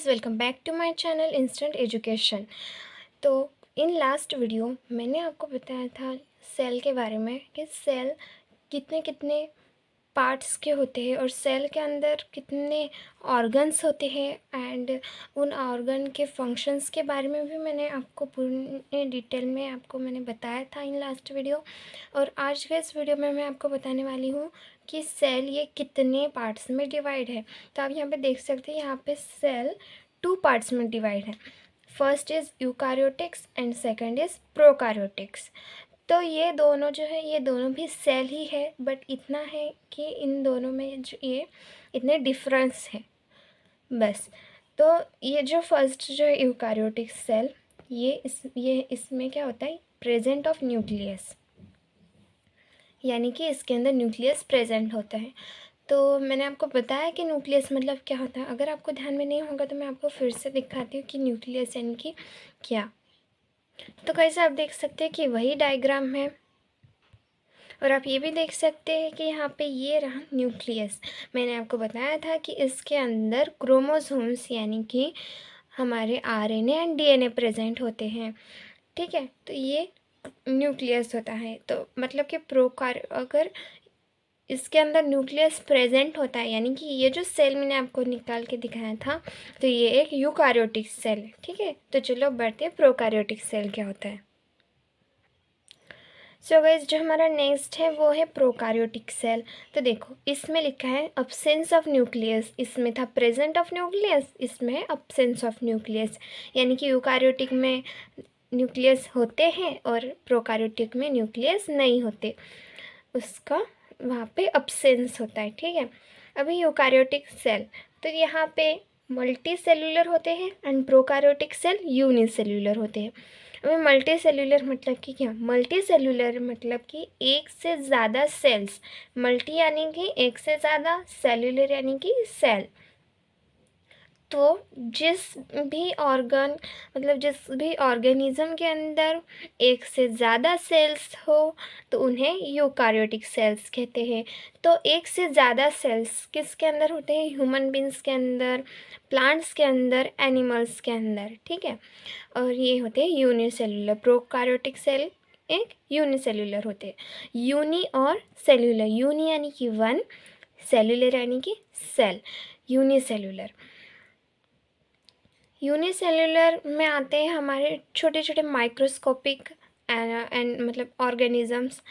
Guys, welcome back to my channel instant education. तो in last video मैंने आपको बताया था सेल के बारे में कि सेल कितने कितने पार्ट्स के होते हैं और सेल के अंदर कितने ऑर्गन्स होते हैं एंड उन ऑर्गन के फंक्शंस के बारे में भी मैंने आपको पूरे डिटेल में आपको मैंने बताया था इन लास्ट वीडियो। और आज के इस वीडियो में मैं आपको बताने वाली हूँ कि सेल ये कितने पार्ट्स में डिवाइड है। तो आप यहाँ पे देख सकते हैं, यहाँ पे सेल 2 पार्ट्स में डिवाइड है। First is eukaryotics and second is prokaryotics. तो ये दोनों जो है ये दोनों भी सेल ही है, बट इतना है कि इन दोनों में जो ये इतने डिफरेंस है बस। तो ये जो फर्स्ट जो है यूकारियोटिक सेल, ये इसमें क्या होता है, प्रेजेंट ऑफ न्यूक्लियस, यानी कि इसके अंदर न्यूक्लियस प्रेजेंट होता है। तो मैंने आपको बताया कि न्यूक्लियस मतलब क्या होता है। अगर आपको ध्यान में नहीं होगा तो मैं आपको फिर से दिखाती हूँ कि न्यूक्लियस यानी कि क्या। तो कैसे आप देख सकते हैं कि वही डायग्राम है, और आप ये भी देख सकते हैं कि यहाँ पे ये रहा न्यूक्लियस। मैंने आपको बताया था कि इसके अंदर क्रोमोसोम्स यानी कि हमारे आरएनए एंड डीएनए प्रेजेंट होते हैं। ठीक है, तो ये न्यूक्लियस होता है। तो मतलब कि अगर इसके अंदर न्यूक्लियस प्रेजेंट होता है, यानी कि ये जो सेल मैंने आपको निकाल के दिखाया था, तो ये एक यूकारियोटिक सेल है। ठीक है, तो चलो बढ़ते हैं प्रोकारियोटिक सेल क्या होता है। सो गाइस, जो हमारा नेक्स्ट है वो है प्रोकारियोटिक सेल। तो देखो, इसमें लिखा है अब्सेंस ऑफ न्यूक्लियस। इसमें था प्रेजेंट ऑफ न्यूक्लियस, इसमें है अब्सेंस ऑफ न्यूक्लियस। यानी कि यूकारियोटिक में न्यूक्लियस होते हैं और प्रोकारियोटिक में न्यूक्लियस नहीं होते, उसका वहाँ पे अब्सेंस होता है। ठीक है, अभी यूकारियोटिक सेल, तो यहाँ पे मल्टी सेलुलर होते हैं एंड प्रोकारियोटिक सेल यूनिसेल्युलर होते हैं। अभी मल्टी सेलुलर मतलब कि क्या, मल्टी सेलुलर मतलब कि एक से ज़्यादा सेल्स, मल्टी यानी कि एक से ज़्यादा, सेलुलर यानी कि सेल। तो जिस भी ऑर्गन मतलब जिस भी ऑर्गेनिज्म के अंदर एक से ज़्यादा सेल्स हो तो उन्हें यूकारियोटिक सेल्स कहते हैं। तो एक से ज़्यादा सेल्स किसके अंदर होते हैं, ह्यूमन बींग्स के अंदर, प्लांट्स के अंदर, एनिमल्स के अंदर। ठीक है, और ये होते हैं यूनिसेल्युलर। प्रोकारियोटिक सेल एक यूनिसेल्युलर होते हैं। यूनी और सेल्युलर, यूनी यानी कि वन, सेल्युलर यानी कि सेल, यूनिसेल्युलर। यूनिसेल्युलर में आते हैं हमारे छोटे छोटे माइक्रोस्कोपिक एंड मतलब ऑर्गेनिजम्स।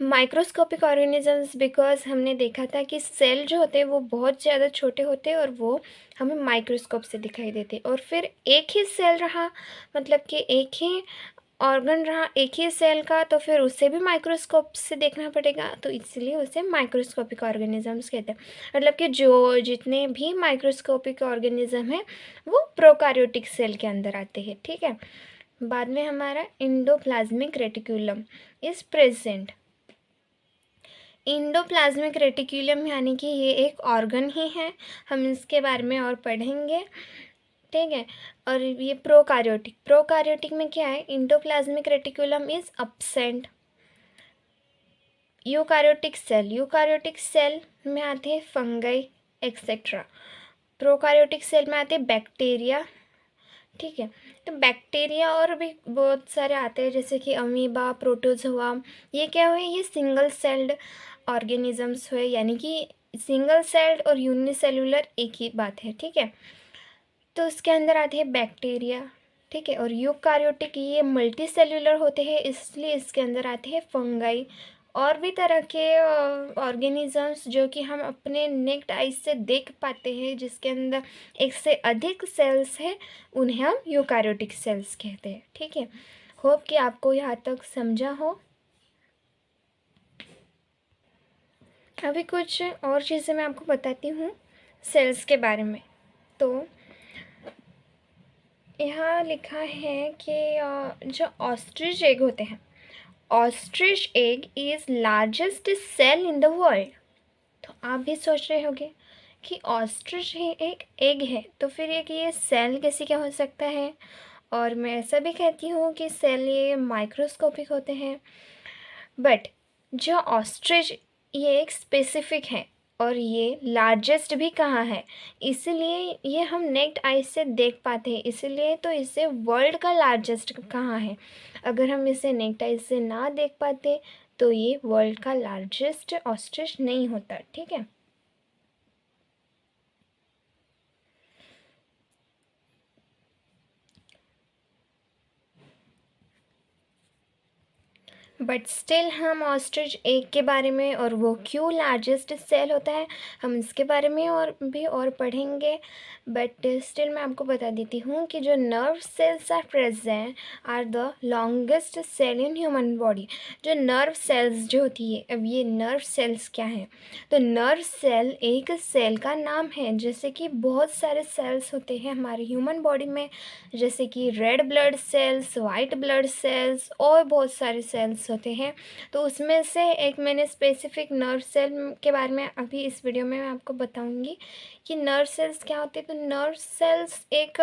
माइक्रोस्कोपिक ऑर्गेनिजम्स बिकॉज हमने देखा था कि सेल जो होते हैं वो बहुत ज़्यादा छोटे होते हैं और वो हमें माइक्रोस्कोप से दिखाई देते हैं। और फिर एक ही सेल रहा, मतलब कि एक ही ऑर्गन रहा एक ही सेल का, तो फिर उसे भी माइक्रोस्कोप से देखना पड़ेगा, तो इसलिए उसे माइक्रोस्कोपिक ऑर्गेनिजम्स कहते हैं। मतलब कि जो जितने भी माइक्रोस्कोपिक ऑर्गेनिज्म हैं वो प्रोकारियोटिक सेल के अंदर आते हैं। ठीक है, बाद में हमारा endoplasmic reticulum is present. Endoplasmic reticulum यानी कि ये एक ऑर्गन ही है, हम इसके बारे में और पढ़ेंगे। ठीक है, और ये प्रोकारियोटिक में क्या है, endoplasmic reticulum is absent. Eukaryotic cell में आते हैं फंगाई एक्सेट्रा। प्रोकारियोटिक सेल में आते हैं बैक्टीरिया। ठीक है, तो बैक्टीरिया और भी बहुत सारे आते हैं, जैसे कि अमीबा, प्रोटोजोआ। ये क्या हुए, ये सिंगल सेल्ड ऑर्गेनिजम्स हुए, यानी कि सिंगल सेल्ड और यूनिसेल्युलर एक ही बात है। ठीक है, तो उसके अंदर आते हैं बैक्टीरिया। ठीक है, और यूकारियोटिक ये मल्टी सेल्युलर होते हैं, इसलिए इसके अंदर आते हैं फंगाई और भी तरह के ऑर्गेनिजम्स जो कि हम अपने नेक्ड आइज से देख पाते हैं, जिसके अंदर एक से अधिक सेल्स है, उन्हें हम यूकारियोटिक सेल्स कहते हैं। ठीक है, होप कि आपको यहाँ तक समझा हो। अभी कुछ और चीज़ें मैं आपको बताती हूँ सेल्स के बारे में। तो यहाँ लिखा है कि जो ऑस्ट्रिच एग होते हैं, ostrich egg is largest cell in the world. तो आप भी सोच रहे होंगे कि ऑस्ट्रिच ही एक एग है, तो फिर ये सेल कैसे क्या हो सकता है। और मैं ऐसा भी कहती हूँ कि सेल ये माइक्रोस्कोपिक होते हैं, बट जो ऑस्ट्रिच ये एक स्पेसिफिक है, और ये लार्जेस्ट भी कहाँ है, इसलिए ये हम नेक्ड आई से देख पाते हैं, इसलिए तो इसे वर्ल्ड का लार्जेस्ट कहाँ है। अगर हम इसे नेक्ड आई से ना देख पाते तो ये वर्ल्ड का लार्जेस्ट ऑस्ट्रिच नहीं होता, ठीक है। बट स्टिल हम ऑस्ट्रिच एग के बारे में और वो क्यों लार्जेस्ट सेल होता है, हम इसके बारे में और भी और पढ़ेंगे। बट स्टिल मैं आपको बता देती हूँ कि जो nerve cells are present are the longest cell in human body. जो नर्व सेल्स जो होती है, अब ये नर्व सेल्स क्या हैं, तो नर्व सेल एक सेल का नाम है। जैसे कि बहुत सारे सेल्स होते हैं हमारे ह्यूमन बॉडी में, जैसे कि red blood cells, white blood cells और बहुत सारे सेल्स होते हैं। तो उसमें से एक मैंने स्पेसिफिक नर्व सेल के बारे में अभी इस वीडियो में मैं आपको बताऊंगी कि नर्व सेल्स क्या होते हैं। तो नर्व सेल्स एक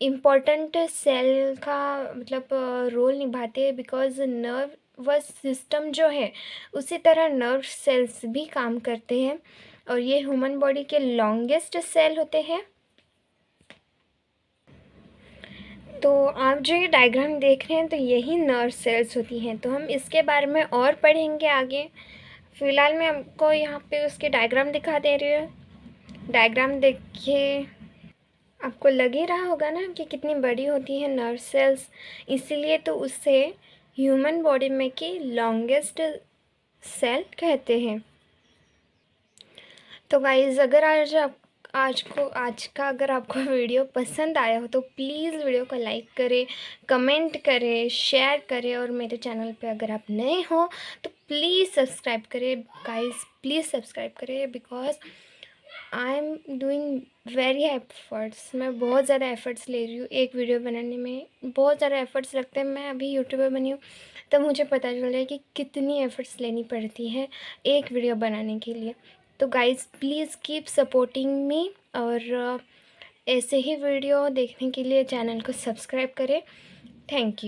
इम्पॉर्टेंट सेल का मतलब रोल निभाते हैं, बिकॉज नर्वस सिस्टम जो है उसी तरह नर्व सेल्स भी काम करते हैं और ये ह्यूमन बॉडी के लॉन्गेस्ट सेल होते हैं। तो आप जो ये डायग्राम देख रहे हैं तो यही नर्व सेल्स होती हैं। तो हम इसके बारे में और पढ़ेंगे आगे। फ़िलहाल मैं आपको यहाँ पे उसके डायग्राम दिखा दे रही हूँ। डायग्राम देखिए, आपको लग ही रहा होगा ना कि कितनी बड़ी होती है नर्व सेल्स, इसीलिए तो उसे ह्यूमन बॉडी में की लॉन्गेस्ट सेल कहते हैं। तो गाइज़ अगर आज का अगर आपको वीडियो पसंद आया हो तो प्लीज़ वीडियो को लाइक करें, कमेंट करें, शेयर करें और मेरे चैनल पे अगर आप नए हो तो प्लीज़ सब्सक्राइब करें। गाइज़ प्लीज़ सब्सक्राइब करें, because I am doing very efforts. मैं बहुत ज़्यादा एफ़र्ट्स ले रही हूँ, एक वीडियो बनाने में बहुत ज़्यादा एफ़र्ट्स लगते हैं। मैं अभी यूट्यूबर बनी हूँ तब मुझे पता चल रहा है कि कितनी एफ़र्ट्स लेनी पड़ती है एक वीडियो बनाने के लिए। तो guys please keep supporting me और ऐसे ही वीडियो देखने के लिए चैनल को सब्सक्राइब करें। Thank you.